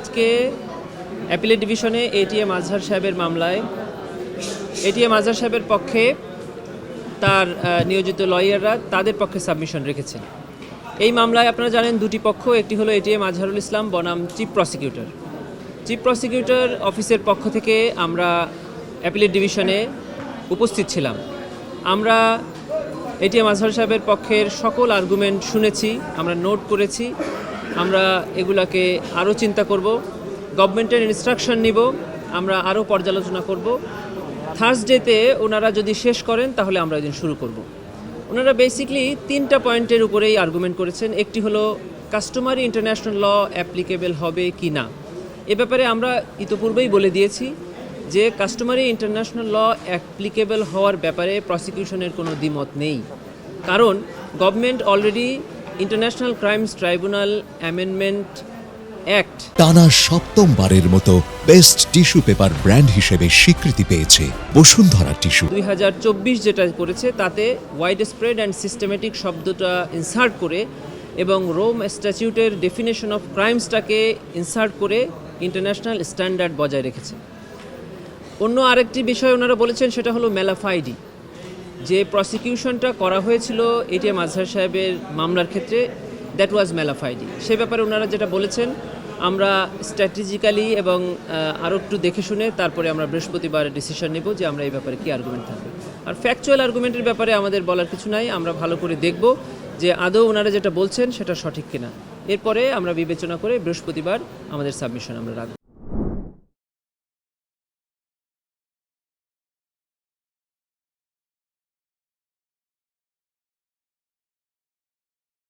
আজকে অ্যাপিলেট ডিভিশনে এটিএম আজহার সাহেবের মামলায় এটিএম আজহার সাহেবের পক্ষে তার নিয়োজিত লয়াররা তাদের পক্ষে সাবমিশন রেখেছেন। এই মামলায় আপনারা জানেন দুটি পক্ষ, একটি হলো এটিএম আজহারুল ইসলাম বনাম চিফ প্রসিকিউটর অফিসের পক্ষ থেকে আমরা অ্যাপিলেট ডিভিশনে উপস্থিত ছিলাম। আমরা এটিএম আজহার সাহেবের পক্ষের সকল আর্গুমেন্ট শুনেছি, আমরা নোট করেছি, আমরা এগুলাকে আরও চিন্তা করব, গভর্নমেন্টের ইনস্ট্রাকশন নিব, আমরা আরও পর্যালোচনা করব। থার্সডেতে ওনারা যদি শেষ করেন তাহলে আমরা এদিন শুরু করব। ওনারা বেসিকলি তিনটা পয়েন্টের উপরেই আর্গুমেন্ট করেছেন। একটি হলো কাস্টমারি ইন্টারন্যাশনাল ল অ্যাপ্লিকেবল হবে কি না। এ ব্যাপারে আমরা ইতোপূর্বেই বলে দিয়েছি যে কাস্টমারি ইন্টারন্যাশনাল ল অ্যাপ্লিকেবল হওয়ার ব্যাপারে প্রসিকিউশনের কোনো দ্বিমত নেই, কারণ government already international crimes tribunal amendment act টানা সপ্তমবারের মতো বেস্ট টিস্যু পেপার ব্র্যান্ড হিসেবে স্বীকৃতি পেয়েছে বসুন্ধরা টিস্যু। 2024 যেটা করেছে তাতে ওয়াইড স্প্রেড অ্যান্ড সিস্টেমেটিক শব্দটা ইনসার্ট করে এবং রোম স্ট্যাটিউটের ডেফিনেশন অফ ক্রাইমসটাকে ইনসার্ট করে ইন্টারন্যাশনাল স্ট্যান্ডার্ড বজায় রেখেছে। অন্য আরেকটি বিষয় ওনারা বলেছেন, সেটা হলো ম্যালাফাইডি, যে প্রসিকিউশনটা করা হয়েছিল এটিএম আজহার সাহেবের মামলার ক্ষেত্রে, দ্যাট ওয়াজ ম্যালাফাইডি। সে ব্যাপারে ওনারা যেটা বলেছেন, আমরা স্ট্র্যাটেজিক্যালি এবং আরও একটু দেখে শুনে তারপরে আমরা বৃহস্পতিবার ডিসিশন নেব যে আমরা এই ব্যাপারে কী আর্গুমেন্ট থাকবে। আর ফ্যাকচুয়াল আর্গুমেন্টের ব্যাপারে আমাদের বলার কিছু নাই, আমরা ভালো করে দেখব যে আদৌ ওনারা যেটা বলছেন সেটা সঠিক কিনা। এরপরে আমরা বিবেচনা করে বৃহস্পতিবার আমাদের সাবমিশন আমরা রাখব।